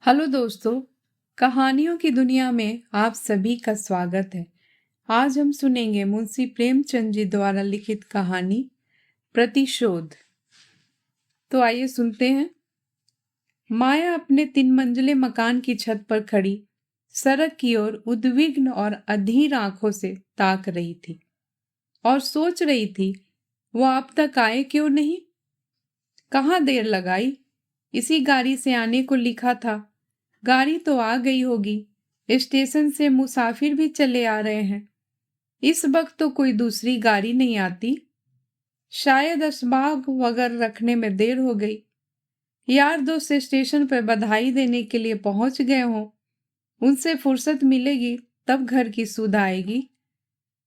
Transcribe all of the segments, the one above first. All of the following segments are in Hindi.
हेलो दोस्तों, कहानियों की दुनिया में आप सभी का स्वागत है। आज हम सुनेंगे मुंशी प्रेमचंद जी द्वारा लिखित कहानी प्रतिशोध। तो आइए सुनते हैं। माया अपने 3 मंजिले मकान की छत पर खड़ी सड़क की ओर उद्विग्न और अधीर आंखों से ताक रही थी और सोच रही थी, वो अब तक आए क्यों नहीं? कहाँ देर लगाई? इसी गाड़ी से आने को लिखा था। गाड़ी तो आ गई होगी। स्टेशन से मुसाफिर भी चले आ रहे हैं। इस वक्त तो कोई दूसरी गाड़ी नहीं आती। शायद असबाब वगैरह रखने में देर हो गई। यार दोस्त स्टेशन पर बधाई देने के लिए पहुंच गए हों। उनसे फुर्सत मिलेगी तब घर की सुध आएगी।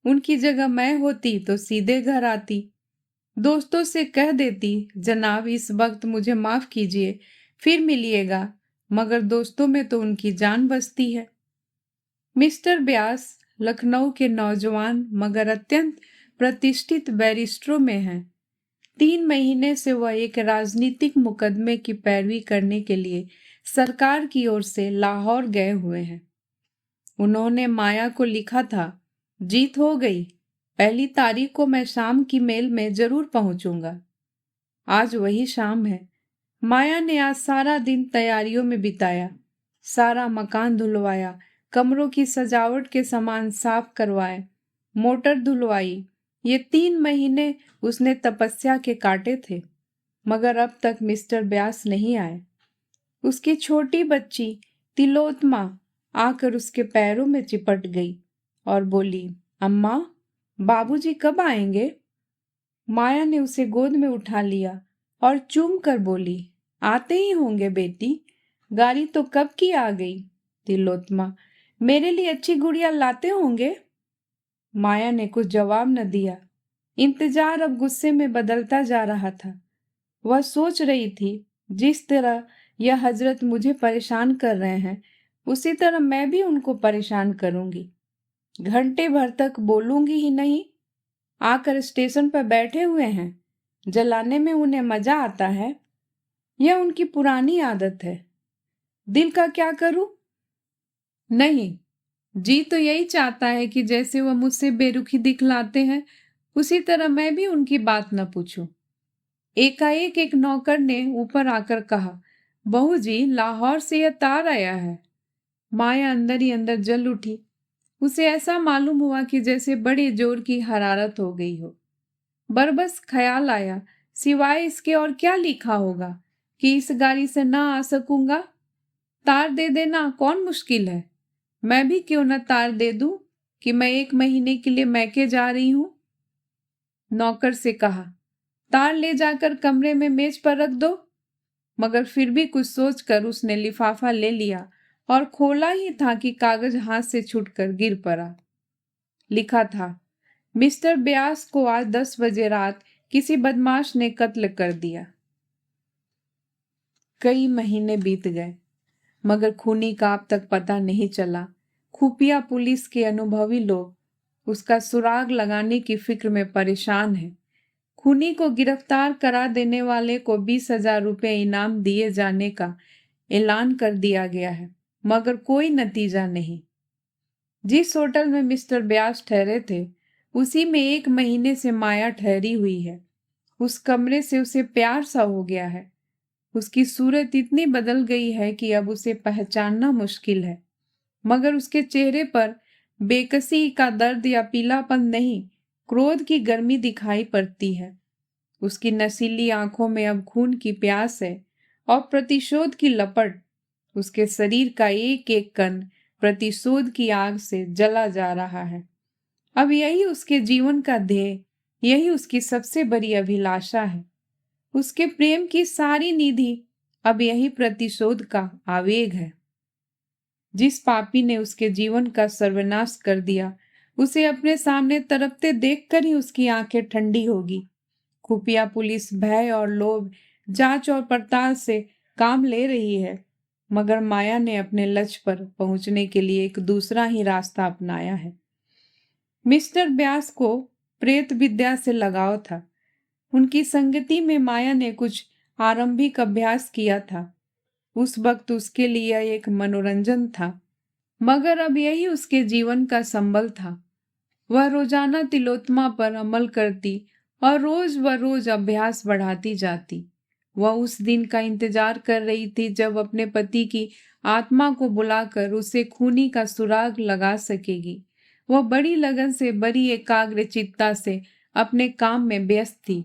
उनकी जगह मैं होती तो सीधे घर आती। दोस्तों से कह देती, जनाब इस वक्त मुझे माफ कीजिए, फिर मिलिएगा। मगर दोस्तों में तो उनकी जान बसती है। मिस्टर व्यास लखनऊ के नौजवान मगर अत्यंत प्रतिष्ठित बैरिस्टरों में हैं। 3 महीने से वह एक राजनीतिक मुकदमे की पैरवी करने के लिए सरकार की ओर से लाहौर गए हुए हैं। उन्होंने माया को लिखा था, जीत हो गई, 1 तारीख को मैं शाम की मेल में जरूर पहुंचूंगा। आज वही शाम है। माया ने आज सारा दिन तैयारियों में बिताया। सारा मकान धुलवाया, कमरों की सजावट के सामान साफ करवाए, मोटर धुलवाई। ये 3 महीने उसने तपस्या के काटे थे, मगर अब तक मिस्टर व्यास नहीं आए। उसकी छोटी बच्ची तिलोत्तमा आकर उसके पैरों में चिपट गई और बोली, अम्मा, बाबूजी कब आएंगे? माया ने उसे गोद में उठा लिया और चूम कर बोली, आते ही होंगे बेटी, गाड़ी तो कब की आ गई। तिलोत्तमा, मेरे लिए अच्छी गुड़िया लाते होंगे? माया ने कुछ जवाब न दिया। इंतजार अब गुस्से में बदलता जा रहा था। वह सोच रही थी, जिस तरह यह हजरत मुझे परेशान कर रहे हैं, उसी तरह मैं भी उनको परेशान करूंगी। घंटे भर तक बोलूंगी ही नहीं। आकर स्टेशन पर बैठे हुए हैं, जलाने में उन्हें मजा आता है। यह उनकी पुरानी आदत है। दिल का क्या करूं? नहीं, जी तो यही चाहता है कि जैसे वह मुझसे बेरुखी दिखलाते हैं, उसी तरह मैं भी उनकी बात न पूछूं। एकाएक एक नौकर ने ऊपर आकर कहा, बहू जी, लाहौर से यह तार आया है। माया अंदर ही अंदर जल उठी। उसे ऐसा मालूम हुआ कि जैसे बड़े जोर की हरारत हो गई हो। बरबस ख्याल आया, सिवाय इसके और क्या लिखा होगा कि इस गाड़ी से ना आ सकूंगा। तार दे देना कौन मुश्किल है। मैं भी क्यों न तार दे दूं कि मैं 1 महीने के लिए मैके जा रही हूं। नौकर से कहा, तार ले जाकर कमरे में मेज पर रख दो। मगर फिर भी कुछ सोचकर उसने लिफाफा ले लिया और खोला ही था कि कागज हाथ से छूटकर गिर पड़ा। लिखा था, मिस्टर व्यास को आज 10 बजे रात किसी बदमाश ने कत्ल कर दिया। कई महीने बीत गए, मगर खूनी का अब तक पता नहीं चला। खुफिया पुलिस के अनुभवी लोग उसका सुराग लगाने की फिक्र में परेशान हैं। खूनी को गिरफ्तार करा देने वाले को 20,000 रुपये इनाम दिए जाने का ऐलान कर दिया गया है, मगर कोई नतीजा नहीं। जिस होटल में मिस्टर व्यास ठहरे थे, उसी में 1 महीने से माया ठहरी हुई है। उस कमरे से उसे प्यार सा हो गया है। उसकी सूरत इतनी बदल गई है कि अब उसे पहचानना मुश्किल है, मगर उसके चेहरे पर बेकसी का दर्द या पीलापन नहीं, क्रोध की गर्मी दिखाई पड़ती है। उसकी नशीली आंखों में अब खून की प्यास है और प्रतिशोध की लपट। उसके शरीर का एक एक कण प्रतिशोध की आग से जला जा रहा है। अब यही उसके जीवन का ध्येय, यही उसकी सबसे बड़ी अभिलाषा है। उसके प्रेम की सारी निधि अब यही प्रतिशोध का आवेग है। जिस पापी ने उसके जीवन का सर्वनाश कर दिया, उसे अपने सामने तड़पते देखकर ही उसकी आंखें ठंडी होगी। खुफिया पुलिस भय और लोभ, जांच और पड़ताल से काम ले रही है, मगर माया ने अपने लक्ष्य पर पहुंचने के लिए एक दूसरा ही रास्ता अपनाया है। मिस्टर व्यास को प्रेत विद्या से लगाव था। उनकी संगति में माया ने कुछ आरंभिक अभ्यास किया था। उस वक्त उसके लिए एक मनोरंजन था, मगर अब यही उसके जीवन का संबल था। वह रोजाना तिलोत्तमा पर अमल करती और रोज व रोज अभ्यास बढ़ाती जाती। वह उस दिन का इंतजार कर रही थी जब अपने पति की आत्मा को बुलाकर उसे खूनी का सुराग लगा सकेगी। वह बड़ी लगन से, बड़ी एकाग्र चित्ता से अपने काम में व्यस्त थी।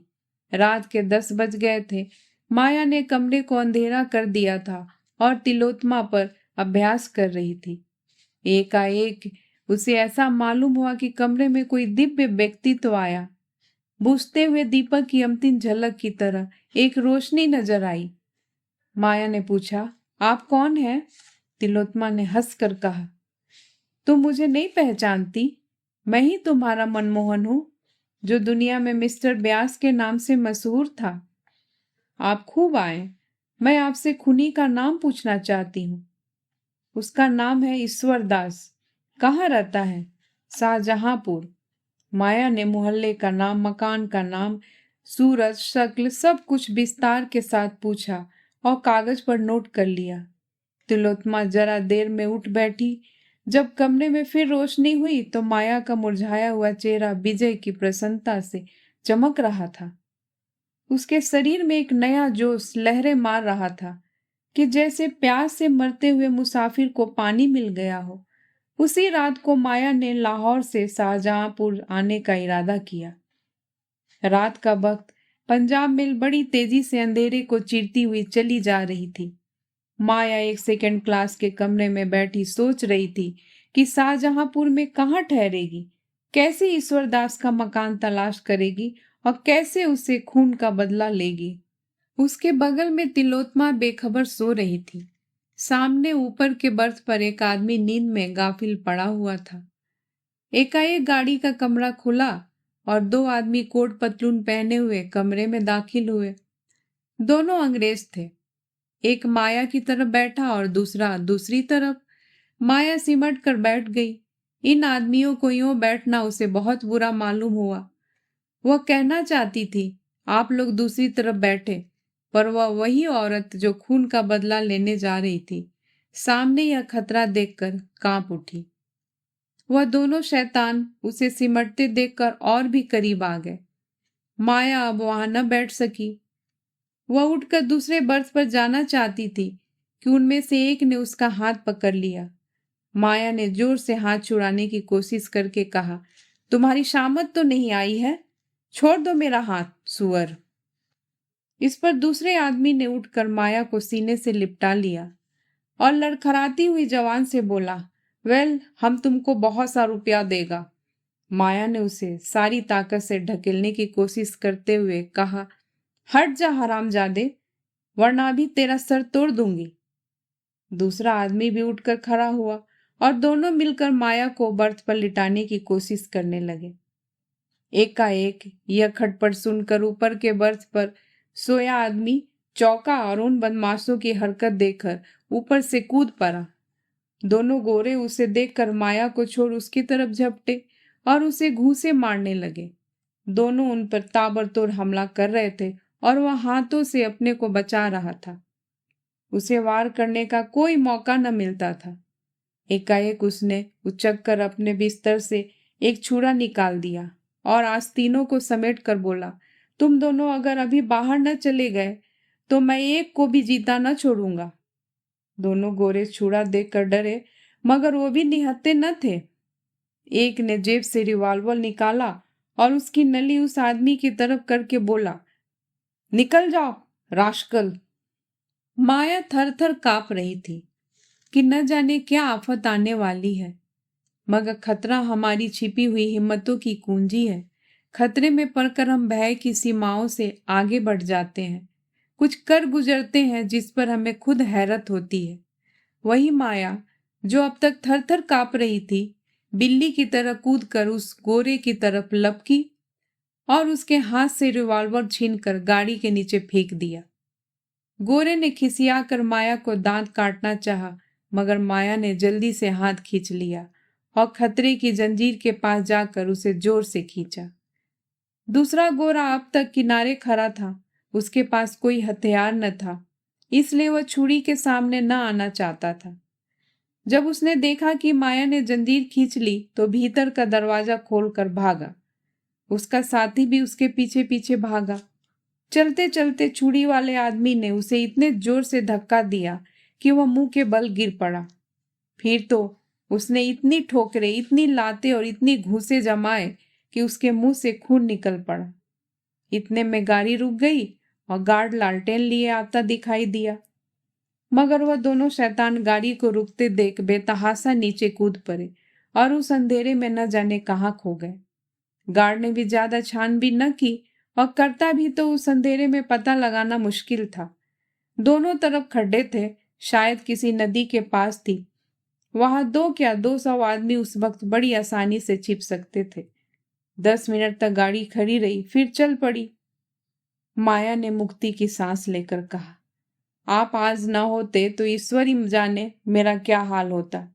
रात के 10 बज गए थे। माया ने कमरे को अंधेरा कर दिया था और तिलोत्तमा पर अभ्यास कर रही थी। एकाएक उसे ऐसा मालूम हुआ कि कमरे में कोई दिव्य व्यक्तित्व आया। बुझते हुए दीपक की अंतिम झलक की तरह एक रोशनी नजर आई। माया ने पूछा, आप कौन हैं? तिलोत्तमा ने हंसकर कहा, तुम मुझे नहीं पहचानती? मैं ही तुम्हारा मनमोहन हूं, जो दुनिया में मिस्टर व्यास के नाम से मशहूर था। आप खूब आए। मैं आपसे खूनी का नाम पूछना चाहती हूँ। उसका नाम है ईश्वर दास। कहाँ रहता है? शाहजहांपुर। माया ने मोहल्ले का नाम, मकान का नाम, सूरज, शक्ल, सब कुछ विस्तार के साथ पूछा और कागज पर नोट कर लिया। तिलोत्तमा जरा देर में उठ बैठी। जब कमरे में फिर रोशनी हुई तो माया का मुरझाया हुआ चेहरा विजय की प्रसन्नता से चमक रहा था। उसके शरीर में एक नया जोश लहरें मार रहा था कि जैसे प्यास से मरते हुए मुसाफिर को पानी मिल गया हो। उसी रात को माया ने लाहौर से शाहजहांपुर आने का इरादा किया। रात का वक्त पंजाब में बड़ी तेजी से अंधेरे को चीरती हुई चली जा रही थी। माया एक सेकंड क्लास के कमरे में बैठी सोच रही थी कि शाहजहांपुर में कहाँ ठहरेगी, कैसे ईश्वरदास का मकान तलाश करेगी और कैसे उससे खून का बदला लेगी। उसके बगल में तिलोत्तमा बेखबर सो रही थी। सामने ऊपर के बर्थ पर एक आदमी नींद में गाफिल पड़ा हुआ था। एकाएक गाड़ी का कमरा खुला और 2 आदमी कोट पतलून पहने हुए कमरे में दाखिल हुए। दोनों अंग्रेज थे। एक माया की तरफ बैठा और दूसरा दूसरी तरफ। माया सिमट कर बैठ गई। इन आदमियों को यूं बैठना उसे बहुत बुरा मालूम हुआ। वह कहना चाहती थी, आप लोग दूसरी तरफ बैठे, पर वह वही औरत जो खून का बदला लेने जा रही थी, सामने यह खतरा देखकर कांप उठी। वह दोनों शैतान उसे सिमटते देखकर और भी करीब आ गए। माया अब वहां न बैठ सकी। वह उठकर दूसरे बर्थ पर जाना चाहती थी कि उनमें से एक ने उसका हाथ पकड़ लिया। माया ने जोर से हाथ छुड़ाने की कोशिश करके कहा, तुम्हारी शामत तो नहीं आई है? छोड़ दो मेरा हाथ, सुअर। इस पर दूसरे आदमी ने उठकर माया को सीने से लिपटा लिया और लड़खड़ाती हुई जवान से बोला, वेल, हम तुमको बहुत सा रुपया देगा। माया ने उसे सारी ताकत से ढकेलने की कोशिश करते हुए कहा, हट जा हरामजादे, वरना भी तेरा सर तोड़ दूंगी। दूसरा आदमी भी उठकर खड़ा हुआ और दोनों मिलकर माया को बर्थ पर लिटाने की कोशिश करने लगे। एकाएक यह खटपट सुनकर ऊपर के बर्थ पर सोया आदमी चौंका और उन बदमाशों की हरकत देखकर ऊपर से कूद पड़ा। दोनों गोरे उसे देखकर माया को छोड़ उसकी तरफ झपटे और उसे घूंसे मारने लगे। दोनों उन पर ताबड़तोड़ हमला कर रहे थे और वह हाथों से अपने को बचा रहा था। उसे वार करने का कोई मौका न मिलता था। एकाएक उसने उचक कर अपने बिस्तर से एक छुरा निकाल दिया और आस्तीनों को समेट कर बोला, तुम दोनों अगर अभी बाहर न चले गए तो मैं एक को भी जीता न छोड़ूंगा। दोनों गोरे छुरा देखकर डरे, मगर वो भी निहत्थे न थे। एक ने जेब से रिवॉल्वर निकाला और उसकी नली उस आदमी की तरफ करके बोला, निकल जाओ रास्कल। माया थर थर कांप रही थी कि न जाने क्या आफत आने वाली है, मगर खतरा हमारी छिपी हुई हिम्मतों की कुंजी है। खतरे में पड़कर हम भय की सीमाओं से आगे बढ़ जाते हैं, कुछ कर गुजरते हैं जिस पर हमें खुद हैरत होती है। वही माया जो अब तक थर थर कांप रही थी, बिल्ली की तरह कूदकर उस गोरे की तरफ लपकी और उसके हाथ से रिवॉल्वर छीनकर गाड़ी के नीचे फेंक दिया। गोरे ने खिसियाकर माया को दांत काटना चाहा, मगर माया ने जल्दी से हाथ खींच लिया और खतरे की जंजीर के पास जाकर उसे जोर से खींचा। दूसरा गोरा अब तक किनारे खड़ा था। उसके पास कोई हथियार न था। इसलिए वह छुरी के सामने न आना चाहता था। जब उसने देखा कि माया ने जंजीर खींच ली तो भीतर का दरवाजा खोलकर भागा। उसका साथी भी उसके पीछे पीछे भागा। चलते चलते छुरी वाले आदमी ने उसे इतने जोर से धक्का दिया कि वह मुंह के बल गिर पड़ा। फिर तो उसने इतनी ठोकरें, इतनी लातें और इतनी घूंसे जमाए कि उसके मुंह से खून निकल पड़ा। इतने में गाड़ी रुक गई और गार्ड लालटेन लिए आता दिखाई दिया, मगर वह दोनों शैतान गाड़ी को रुकते देख बेतहासा नीचे कूद पड़े और उस अंधेरे में न जाने कहाँ खो गए। गार्ड ने भी ज्यादा छानबीन न की और करता भी तो उस अंधेरे में पता लगाना मुश्किल था। दोनों तरफ खड्डे थे, शायद किसी नदी के पास थी। वहां 200 आदमी उस वक्त बड़ी आसानी से छिप सकते थे। 10 मिनट तक गाड़ी खड़ी रही, फिर चल पड़ी। माया ने मुक्ति की सांस लेकर कहा, आप आज न होते तो ईश्वर ही जाने मेरा क्या हाल होता।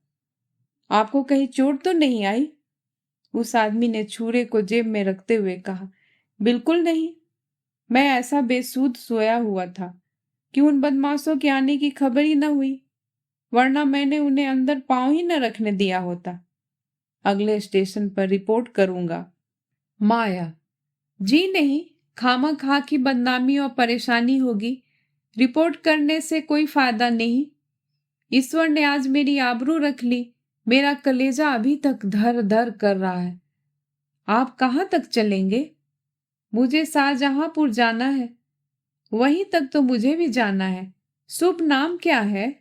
आपको कहीं चोट तो नहीं आई? उस आदमी ने छुरे को जेब में रखते हुए कहा, बिल्कुल नहीं। मैं ऐसा बेसुध सोया हुआ था कि उन बदमाशों के आने की खबर ही न हुई, वरना मैंने उन्हें अंदर पांव ही न रखने दिया होता। अगले स्टेशन पर रिपोर्ट करूंगा। माया, जी नहीं, खामखा की बदनामी और परेशानी होगी। रिपोर्ट करने से कोई फायदा नहीं। ईश्वर ने आज मेरी आबरू रख ली। मेरा कलेजा अभी तक धर धर कर रहा है। आप कहाँ तक चलेंगे? मुझे शाहजहांपुर जाना है। वहीं तक तो मुझे भी जाना है। शुभ नाम क्या है?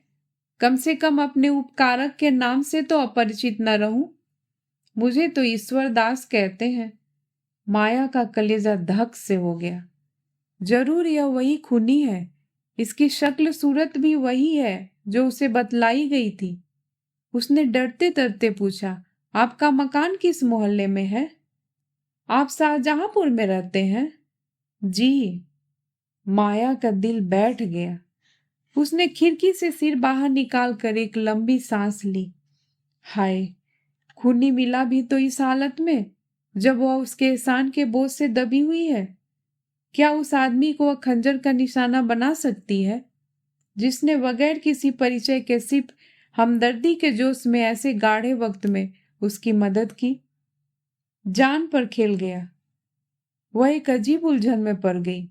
कम से कम अपने उपकारक के नाम से तो अपरिचित न रहूं। मुझे तो ईश्वर दास कहते हैं। माया का कलेजा धक से हो गया। जरूर यह वही खूनी है। इसकी शक्ल सूरत भी वही है जो उसे बतलाई गई थी। उसने डरते डरते पूछा, आपका मकान किस मोहल्ले में है? आप शाहजहांपुर में रहते हैं? जी। माया का दिल बैठ गया। उसने खिड़की से सिर बाहर निकाल कर एक लंबी सांस ली। हाय, खूनी मिला भी तो इस हालत में, जब वह उसके एहसान के बोझ से दबी हुई है। क्या उस आदमी को वह खंजर का निशाना बना सकती है, जिसने बगैर किसी परिचय के सिर्फ हमदर्दी के जोश में ऐसे गाढ़े वक्त में उसकी मदद की? जान पर खेल गया। वह एक अजीब उलझन में पड़ गई।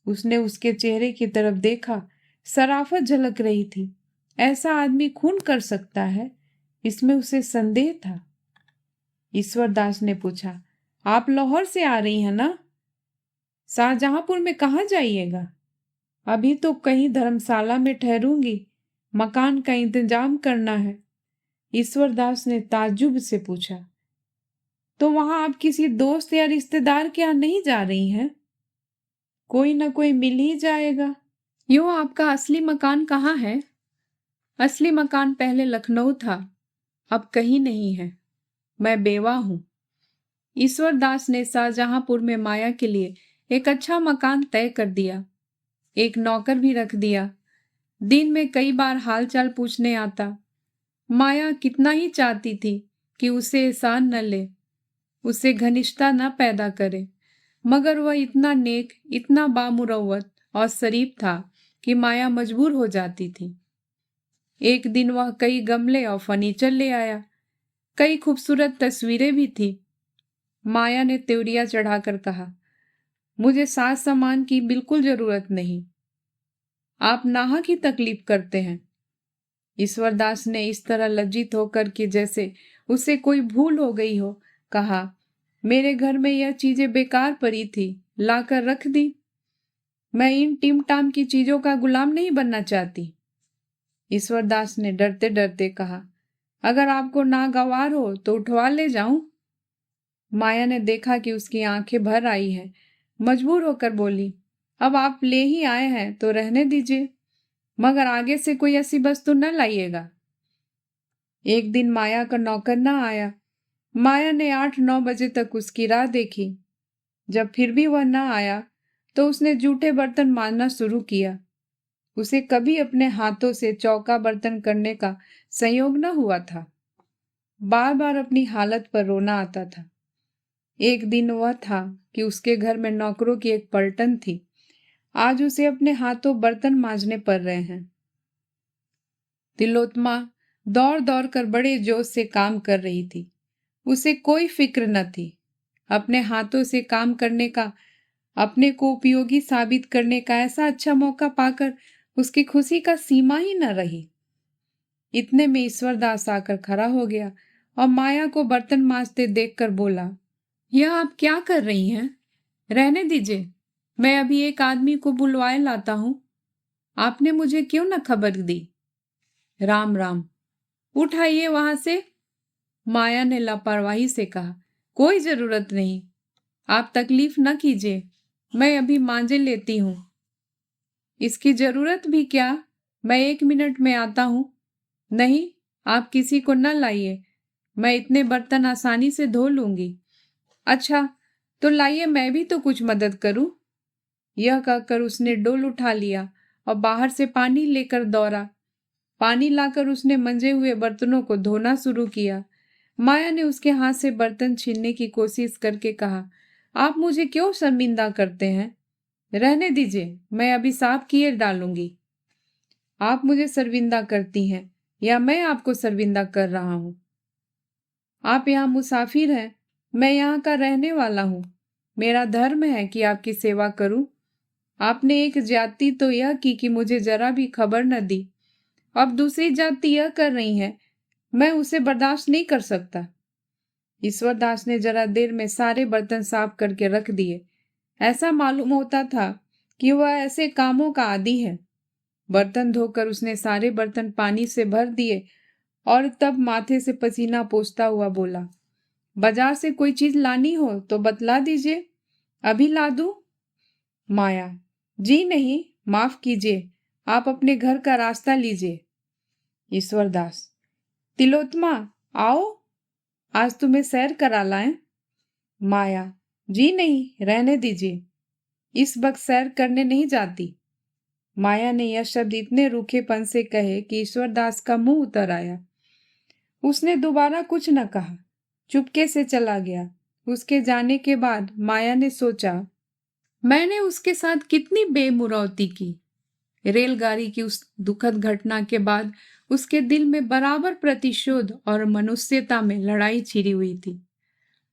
उसने उसके चेहरे की तरफ देखा। शराफत झलक रही थी। ऐसा आदमी खून कर सकता है, इसमें उसे संदेह था। ईश्वर दास ने पूछा, आप लाहौर से आ रही हैं ना? शाहजहांपुर में कहाँ जाइएगा? अभी तो कहीं धर्मशाला में ठहरूंगी। मकान का इंतजाम करना है। ईश्वर दास ने ताज्जुब से पूछा, तो वहां आप किसी दोस्त या रिश्तेदार के यहाँ नहीं जा रही हैं? कोई ना कोई मिल ही जाएगा। यूं आपका असली मकान कहाँ है? असली मकान पहले लखनऊ था, अब कहीं नहीं है। मैं बेवा हूं। ईश्वर दास ने शाहजहांपुर में माया के लिए एक अच्छा मकान तय कर दिया। एक नौकर भी रख दिया। दिन में कई बार हालचाल पूछने आता। माया कितना ही चाहती थी कि उसे एहसान न ले, उसे घनिष्ठता न पैदा करे, मगर वह इतना नेक, इतना बामुरव्वत और शरीफ था कि माया मजबूर हो जाती थी। एक दिन वह कई गमले और फर्नीचर ले आया। कई खूबसूरत तस्वीरें भी थी। माया ने त्योरिया चढ़ाकर कहा, मुझे साज सामान की बिल्कुल जरूरत नहीं। आप नाहक ही तकलीफ करते हैं। ईश्वर दास ने इस तरह लज्जित होकर कि जैसे उसे कोई भूल हो गई हो, कहा, मेरे घर में यह चीजें बेकार पड़ी थी, लाकर रख दी। मैं इन टिम टाम की चीजों का गुलाम नहीं बनना चाहती। ईश्वर दास ने डरते डरते कहा, अगर आपको नागवार हो तो उठवा ले जाऊं? माया ने देखा कि उसकी आंखें भर आई हैं। मजबूर होकर बोली, अब आप ले ही आए हैं तो रहने दीजिए, मगर आगे से कोई ऐसी वस्तु न लाइएगा। एक दिन माया का नौकर न आया। माया ने 8-9 बजे तक उसकी राह देखी। जब फिर भी वह न आया तो उसने जूठे बर्तन मांजना शुरू किया। उसे कभी अपने हाथों से चौका बर्तन करने का संयोग न हुआ था। बार बार अपनी हालत पर रोना आता था। एक दिन वह था कि उसके घर में नौकरों की एक पलटन थी। आज उसे अपने हाथों बर्तन मांजने पड़ रहे हैं। तिलोत्तमा दौड़ दौड़ कर बड़े जोश से काम कर रही थी। उसे कोई फिक्र न थी। अपने हाथों से काम करने का, अपने को उपयोगी साबित करने का ऐसा अच्छा मौका पाकर उसकी खुशी का सीमा ही न रही। इतने में ईश्वरदास आकर खड़ा हो गया और माया को बर्तन मांजते देखकर बोला, यह आप क्या कर रही हैं? रहने दीजिए, मैं अभी एक आदमी को बुलवाए लाता हूं। आपने मुझे क्यों न खबर दी? राम राम। उठाइए वहां से। माया ने लापरवाही से कहा, कोई जरूरत नहीं, आप तकलीफ न कीजिए, मैं अभी मांजे लेती हूं। इसकी जरूरत भी क्या, मैं 1 मिनट में आता हूं। नहीं, आप किसी को न लाइए, मैं इतने बर्तन आसानी से धो लूंगी। अच्छा, तो लाइए, मैं भी तो कुछ मदद करूं। यह कहकर उसने डोल उठा लिया और बाहर से पानी लेकर दौड़ा। पानी लाकर उसने मंजे हुए बर्तनों को धोना शुरू किया। माया ने उसके हाथ से बर्तन छीनने की कोशिश करके कहा, आप मुझे क्यों शर्मिंदा करते हैं? रहने दीजिए, मैं अभी साफ किए डालूंगी। आप मुझे शर्मिंदा करती हैं या मैं आपको शर्मिंदा कर रहा हूं? आप यहाँ मुसाफिर हैं, मैं यहाँ का रहने वाला हूँ। मेरा धर्म है कि आपकी सेवा करूं। आपने एक जाति तो यह की कि मुझे जरा भी खबर न दी। अब दूसरी जाति यह कर रही है, मैं उसे बर्दाश्त नहीं कर सकता। ईश्वरदास ने जरा देर में सारे बर्तन साफ करके रख दिए। ऐसा मालूम होता था कि वह ऐसे कामों का आदी है। बर्तन धोकर उसने सारे बर्तन पानी से भर दिए और तब माथे से पसीना पोंछता हुआ बोला, बाजार से कोई चीज लानी हो तो बतला दीजिए, अभी ला दूं। माया, जी नहीं, माफ कीजिए, आप अपने घर का रास्ता लीजिए। ईश्वरदास, तिलोत्तमा, आओ, आज तुम्हें सैर करा लाएं। माया, जी नहीं, रहने दीजिए, इस वक्त सैर करने नहीं जाती। माया ने यह शब्द इतने रूखेपन से कहे कि ईश्वरदास का मुंह उतर आया। उसने दोबारा कुछ न कहा, चुपके से चला गया। उसके जाने के बाद माया ने सोचा, मैंने उसके साथ कितनी बेमुरौती की। रेलगाड़ी की उस दुखद घटना के बाद उसके दिल में बराबर प्रतिशोध और मनुष्यता में लड़ाई छिड़ी हुई थी।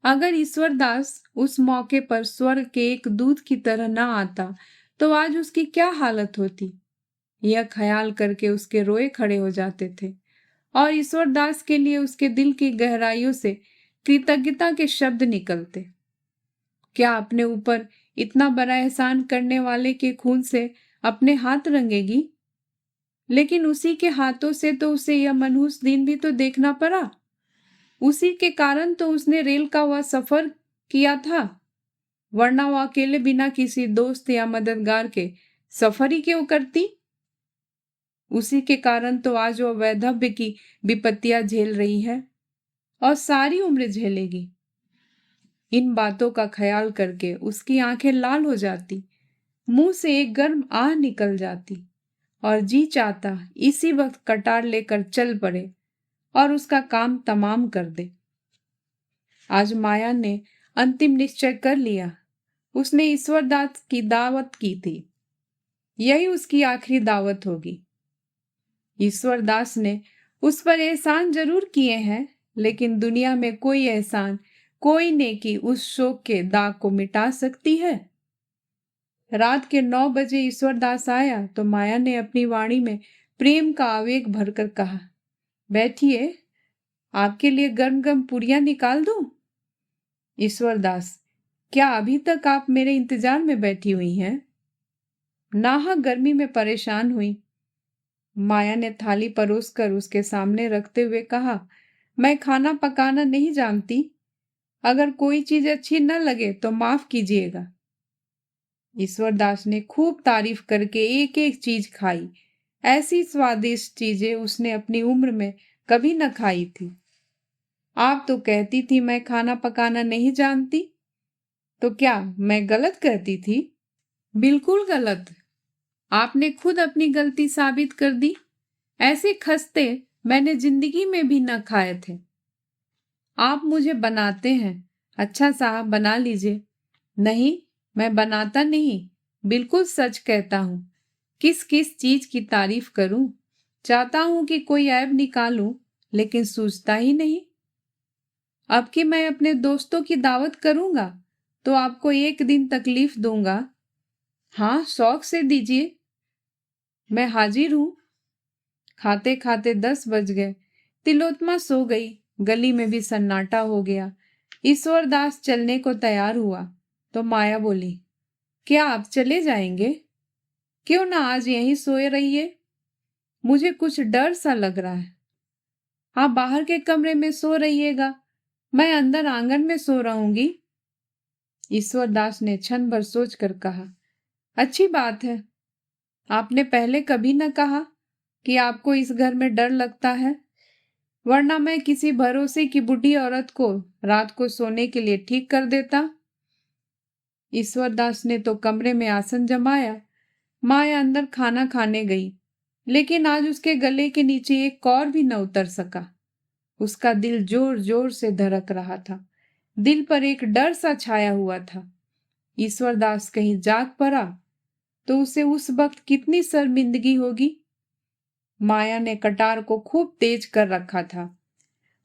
अगर ईश्वरदास उस मौके पर स्वर्ग के एक दूत की तरह न आता तो आज उसकी क्या हालत होती। यह ख्याल करके उसके रोए खड़े हो जाते थे और ईश्वरदास के लिए उसके दिल की गहराइयों से कृतज्ञता के शब्द निकलते। क्या अपने ऊपर इतना बड़ा एहसान करने वाले के खून से अपने हाथ रंगेगी? लेकिन उसी के हाथों से तो उसे यह मनहूस दिन भी तो देखना पड़ा। उसी के कारण तो उसने रेल का वह सफर किया था, वरना वो अकेले बिना किसी दोस्त या मददगार के सफर ही क्यों करती। उसी के कारण तो आज वो वैधव्य की विपत्तियां झेल रही है और सारी उम्र झेलेगी। इन बातों का ख्याल करके उसकी आंखें लाल हो जाती, मुंह से एक गर्म आह निकल जाती और जी चाहता इसी वक्त कटार लेकर चल पड़े और उसका काम तमाम कर दे। आज माया ने अंतिम निश्चय कर लिया। उसने ईश्वरदास की दावत की थी, यही उसकी आखिरी दावत होगी। ईश्वरदास ने उस पर एहसान जरूर किए हैं, लेकिन दुनिया में कोई एहसान, कोई नेकी उस शोक के दाग को मिटा सकती है। रात के 9 बजे ईश्वरदास आया तो माया ने अपनी वाणी में प्रेम का आवेग भरकर कहा, बैठिए, आपके लिए गर्म गर्म पूरियां निकाल दूं। ईश्वरदास, क्या अभी तक आप मेरे इंतजार में बैठी हुई हैं? नाहक गर्मी में परेशान हुई। माया ने थाली परोसकर उसके सामने रखते हुए कहा, मैं खाना पकाना नहीं जानती, अगर कोई चीज अच्छी न लगे तो माफ कीजिएगा। ईश्वरदास ने खूब तारीफ करके एक एक चीज खाई। ऐसी स्वादिष्ट चीजें उसने अपनी उम्र में कभी न खाई थी। आप तो कहती थी मैं खाना पकाना नहीं जानती, तो क्या मैं गलत कहती थी? बिल्कुल गलत। आपने खुद अपनी गलती साबित कर दी। ऐसे खस्ते मैंने जिंदगी में भी न खाए थे। आप मुझे बनाते हैं, अच्छा साहब बना लीजिए। नहीं, मैं बनाता नहीं, बिल्कुल सच कहता हूँ। किस किस चीज की तारीफ करूं? चाहता हूं कि कोई ऐब निकालूं, लेकिन सूझता ही नहीं। अब कि मैं अपने दोस्तों की दावत करूंगा तो आपको एक दिन तकलीफ दूंगा। हाँ, शौक से दीजिए, मैं हाजिर हूं। खाते खाते 10 बज गए। तिलोत्तमा सो गई। गली में भी सन्नाटा हो गया। ईश्वर दास चलने को तैयार हुआ तो माया बोली, क्या आप चले जाएंगे? क्यों ना आज यहीं सोए रहिए। मुझे कुछ डर सा लग रहा है। आप बाहर के कमरे में सो रहिएगा, मैं अंदर आंगन में सो रहूंगी। ईश्वर दास ने क्षण भर सोच कर कहा, अच्छी बात है। आपने पहले कभी न कहा कि आपको इस घर में डर लगता है, वरना मैं किसी भरोसे की बूढ़ी औरत को रात को सोने के लिए ठीक कर देता। ईश्वर दास ने तो कमरे में आसन जमाया। माया अंदर खाना खाने गई, लेकिन आज उसके गले के नीचे एक कौर भी न उतर सका। उसका दिल जोर जोर से धड़क रहा था। दिल पर एक डर सा छाया हुआ था। ईश्वर दास कहीं जाग पड़ा तो उसे उस वक्त कितनी शर्मिंदगी होगी। माया ने कटार को खूब तेज कर रखा था।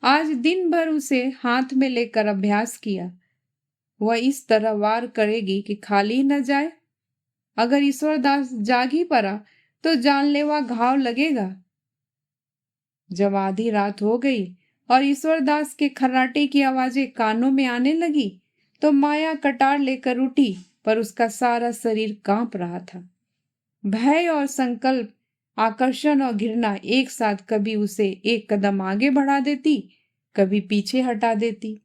आज दिन भर उसे हाथ में लेकर अभ्यास किया। वह इस तरह वार करेगी कि खाली न जाए। अगर ईश्वर दास जाग ही पड़ा तो जानलेवा घाव लगेगा। जब आधी रात हो गई और ईश्वर दास के खर्राटे की आवाजें कानों में आने लगी तो माया कटार लेकर उठी, पर उसका सारा शरीर कांप रहा था। भय और संकल्प, आकर्षण और घृणा एक साथ कभी उसे एक कदम आगे बढ़ा देती, कभी पीछे हटा देती।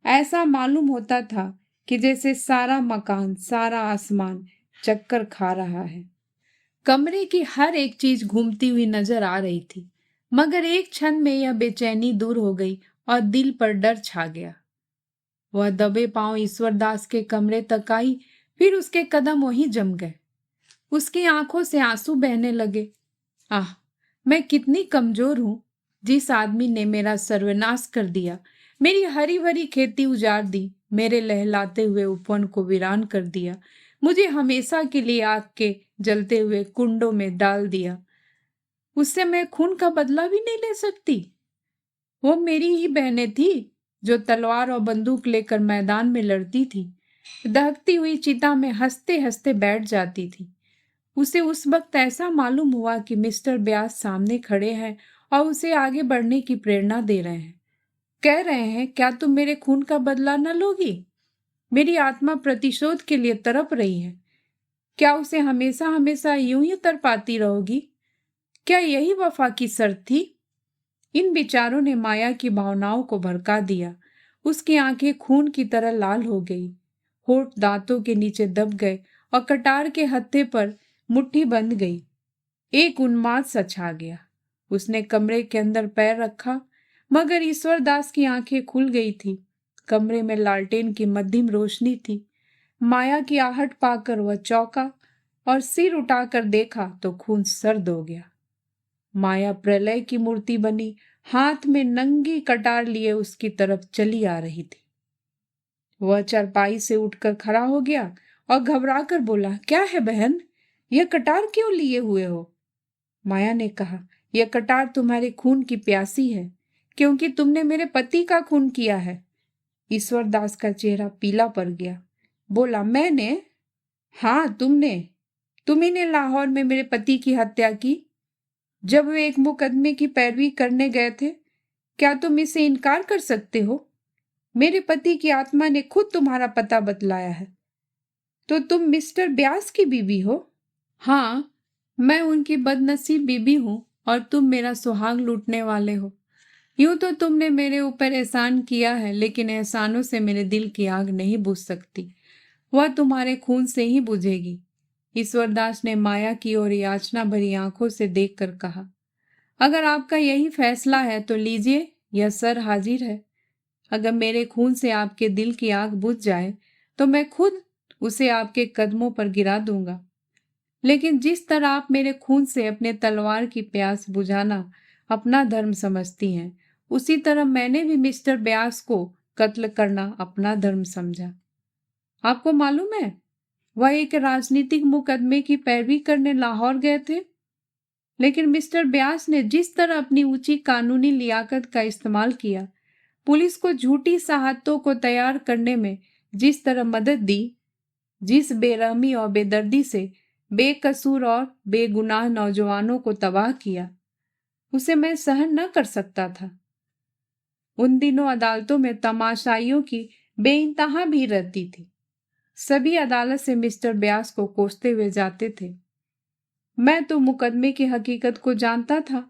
ऐसा मालूम होता था कि जैसे सारा मकान, सारा आसमान चक्कर खा रहा है। कमरे की हर एक चीज घूमती हुई नजर आ रही थी, मगर एक क्षण में यह बेचैनी दूर हो गई और दिल पर डर छा गया। वह दबे पांव ईश्वर दास के कमरे तक आई, फिर उसके कदम वहीं जम गए। उसकी आंखों से आंसू बहने लगे। आह, मैं कितनी कमजोर हूं। जिस आदमी ने मेरा सर्वनाश कर दिया, मेरी हरी भरी खेती उजाड़ दी, मेरे लहलाते हुए उपवन को वीरान कर दिया, मुझे हमेशा के लिए आग के जलते हुए कुंडों में डाल दिया, उससे मैं खून का बदला भी नहीं ले सकती। वो मेरी ही बहनें थी जो तलवार और बंदूक लेकर मैदान में लड़ती थी, दहकती हुई चिता में हंसते हंसते बैठ जाती थी। उसे उस वक्त ऐसा मालूम हुआ कि मिस्टर ब्यास सामने खड़े हैं और उसे आगे बढ़ने की प्रेरणा दे रहे हैं। कह रहे हैं, क्या तुम मेरे खून का बदला न लोगी? मेरी आत्मा प्रतिशोध के लिए तड़प रही है। क्या उसे हमेशा हमेशा यूं ही तरपाती रहोगी? क्या यही वफा की शर्त थी? इन विचारों ने माया की भावनाओं को भड़का दिया। उसकी आंखें खून की तरह लाल हो गई, होठ दांतों के नीचे दब गए और कटार के हत्थे पर मुट्ठी बंध गई। एक उन्माद सा छा गया। उसने कमरे के अंदर पैर रखा, मगर ईश्वर दास की आंखें खुल गई थी। कमरे में लालटेन की मध्यम रोशनी थी। माया की आहट पाकर वह चौंका और सिर उठाकर देखा तो खून सर्द हो गया। माया प्रलय की मूर्ति बनी, हाथ में नंगी कटार लिए उसकी तरफ चली आ रही थी। वह चारपाई से उठकर खड़ा हो गया और घबराकर बोला, क्या है बहन, यह कटार क्यों लिए हुए हो? माया ने कहा, यह कटार तुम्हारे खून की प्यासी है, क्योंकि तुमने मेरे पति का खून किया है। ईश्वर दास का चेहरा पीला पड़ गया। बोला, मैंने? हाँ, तुमने। तुम्ही ने लाहौर में मेरे पति की हत्या की, जब वे एक मुकदमे की पैरवी करने गए थे। क्या तुम इसे इनकार कर सकते हो? मेरे पति की आत्मा ने खुद तुम्हारा पता बतलाया है। तो तुम मिस्टर ब्यास की बीवी हो? हाँ, मैं उनकी बदनसीब बीबी हूँ और तुम मेरा सुहाग लूटने वाले हो। यूं तो तुमने मेरे ऊपर एहसान किया है, लेकिन एहसानों से मेरे दिल की आग नहीं बुझ सकती। वह तुम्हारे खून से ही बुझेगी। ईश्वरदास ने माया की ओर याचना भरी आंखों से देखकर कहा, अगर आपका यही फैसला है तो लीजिए, यह सर हाजिर है। अगर मेरे खून से आपके दिल की आग बुझ जाए तो मैं खुद उसे आपके कदमों पर गिरा दूंगा। लेकिन जिस तरह आप मेरे खून से अपने तलवार की प्यास बुझाना अपना धर्म समझती हैं, उसी तरह मैंने भी मिस्टर ब्यास को कत्ल करना अपना धर्म समझा। आपको मालूम है, वह एक राजनीतिक मुकदमे की पैरवी करने लाहौर गए थे। लेकिन मिस्टर ब्यास ने जिस तरह अपनी ऊंची कानूनी लियाकत का इस्तेमाल किया, पुलिस को झूठी शहादतों को तैयार करने में जिस तरह मदद दी, जिस बेरहमी और बेदर्दी से बेकसूर और बेगुनाह नौजवानों को तबाह किया, उसे मैं सहन न कर सकता था। उन दिनों अदालतों में तमाशाइयों की बेइंतहा भीड़ रहती थी। सभी अदालत से मिस्टर ब्यास को कोसते हुए जाते थे। मैं तो मुकदमे की हकीकत को जानता था,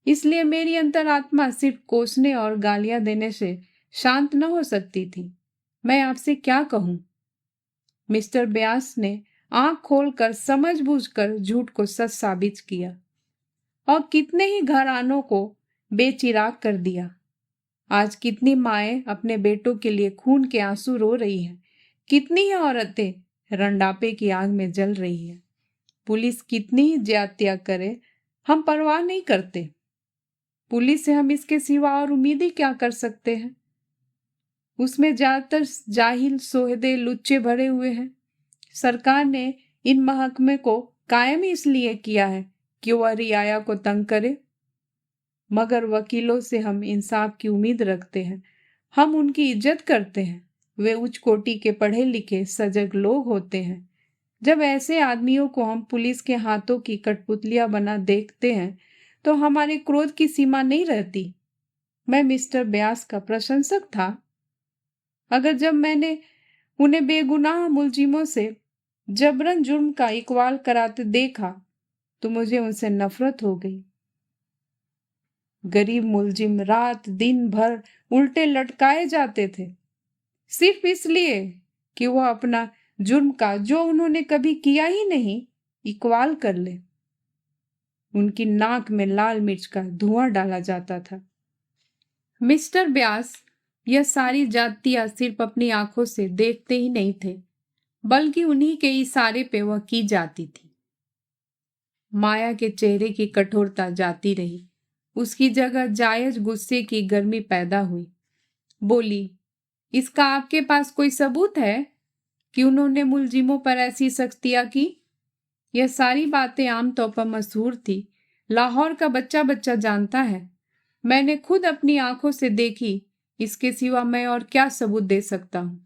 इसलिए मेरी अंतरात्मा सिर्फ कोसने और गालियां देने से शांत न हो सकती थी। मैं आपसे क्या कहूं? मिस्टर ब्यास ने आंख खोलकर समझबूझकर झूठ को सच साबित किया और कितने ही घरानों को बेचिराग कर दिया। आज कितनी माएं अपने बेटों के लिए खून के आंसू रो रही हैं, कितनी ही औरतें रंडापे की आग में जल रही है। पुलिस कितनी ही ज्यादतियां करे, हम परवाह नहीं करते। पुलिस से हम इसके सिवा और उम्मीद ही क्या कर सकते हैं? उसमें ज्यादातर जाहिल सोहदे लुच्चे भरे हुए हैं। सरकार ने इन महकमे को कायम इसलिए किया है कि वह रियाया को तंग करे, मगर वकीलों से हम इंसाफ की उम्मीद रखते हैं। हम उनकी इज्जत करते हैं। वे उच्च कोटि के पढ़े लिखे सजग लोग होते हैं। जब ऐसे आदमियों को हम पुलिस के हाथों की कठपुतलियां बना देखते हैं तो हमारे क्रोध की सीमा नहीं रहती। मैं मिस्टर ब्यास का प्रशंसक था। अगर जब मैंने उन्हें बेगुनाह मुलजिमों से जबरन जुर्म का इकबाल कराते देखा तो मुझे उनसे नफरत हो गई। गरीब मुलजिम रात दिन भर उल्टे लटकाए जाते थे, सिर्फ इसलिए कि वह अपना जुर्म का, जो उन्होंने कभी किया ही नहीं, इकबाल कर ले। उनकी नाक में लाल मिर्च का धुआं डाला जाता था। मिस्टर ब्यास यह सारी जातियां सिर्फ अपनी आंखों से देखते ही नहीं थे, बल्कि उन्हीं के इशारे पे वह की जाती थी। माया के चेहरे की कठोरता जाती रही, उसकी जगह जायज गुस्से की गर्मी पैदा हुई। बोली, इसका आपके पास कोई सबूत है कि उन्होंने मुलजिमों पर ऐसी सख्तियां की? यह सारी बातें आमतौर पर मशहूर थी, लाहौर का बच्चा बच्चा जानता है। मैंने खुद अपनी आंखों से देखी, इसके सिवा मैं और क्या सबूत दे सकता हूँ?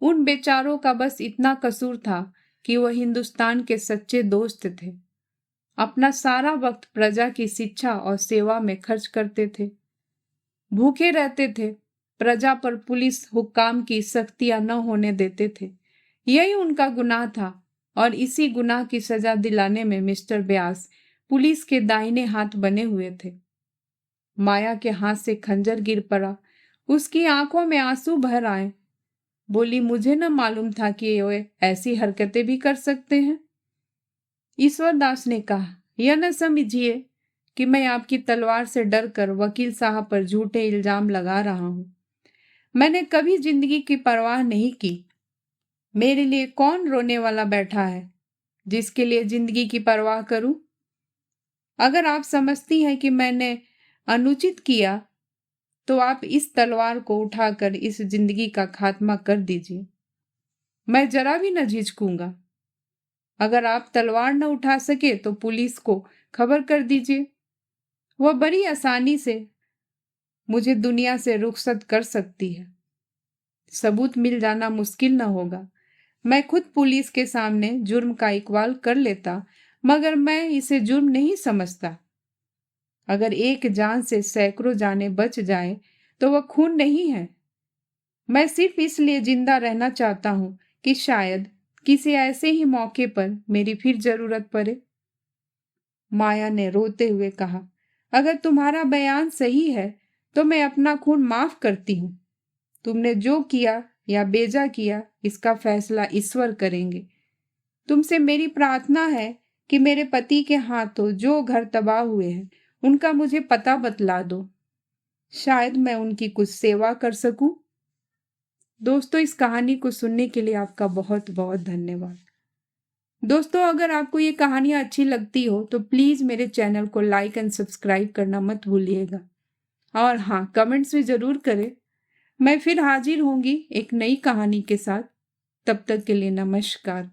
उन बेचारों का बस इतना कसूर था कि वह हिंदुस्तान के सच्चे दोस्त थे। अपना सारा वक्त प्रजा की शिक्षा और सेवा में खर्च करते थे। भूखे रहते थे, प्रजा पर पुलिस हुक्काम की सख्तियां न होने देते थे। यही उनका गुनाह था और इसी गुनाह की सजा दिलाने में मिस्टर ब्यास पुलिस के दाहिने हाथ बने हुए थे। माया के हाथ से खंजर गिर पड़ा, उसकी आंखों में आंसू भर आए। बोली, मुझे न मालूम था कि वे ऐसी हरकतें भी कर सकते हैं। ईश्वर दास ने कहा, यह न समझिए कि मैं आपकी तलवार से डरकर वकील साहब पर झूठे इल्जाम लगा रहा हूं। मैंने कभी जिंदगी की परवाह नहीं की। मेरे लिए कौन रोने वाला बैठा है जिसके लिए जिंदगी की परवाह करूं? अगर आप समझती हैं कि मैंने अनुचित किया तो आप इस तलवार को उठाकर इस जिंदगी का खात्मा कर दीजिए। मैं जरा भी न झिझकूंगा। अगर आप तलवार न उठा सके तो पुलिस को खबर कर दीजिए। वह बड़ी आसानी से मुझे दुनिया से रुखसत कर सकती है। सबूत मिल जाना मुश्किल न होगा। मैं खुद पुलिस के सामने जुर्म का इकबाल कर लेता, मगर मैं इसे जुर्म नहीं समझता। अगर एक जान से सैकड़ों जानें बच जाए तो वह खून नहीं है। मैं सिर्फ इसलिए जिंदा रहना चाहता हूं कि शायद किसी ऐसे ही मौके पर मेरी फिर जरूरत पड़े। माया ने रोते हुए कहा, अगर तुम्हारा बयान सही है तो मैं अपना खून माफ करती हूँ। तुमने जो किया या बेजा किया, इसका फैसला ईश्वर करेंगे। तुमसे मेरी प्रार्थना है कि मेरे पति के हाथों जो घर तबाह हुए हैं उनका मुझे पता बतला दो। शायद मैं उनकी कुछ सेवा कर सकूं। दोस्तों, इस कहानी को सुनने के लिए आपका बहुत बहुत धन्यवाद। दोस्तों, अगर आपको ये कहानियां अच्छी लगती हो तो प्लीज़ मेरे चैनल को लाइक एंड सब्सक्राइब करना मत भूलिएगा। और हाँ, कमेंट्स भी ज़रूर करें। मैं फिर हाजिर होंगी एक नई कहानी के साथ। तब तक के लिए नमस्कार।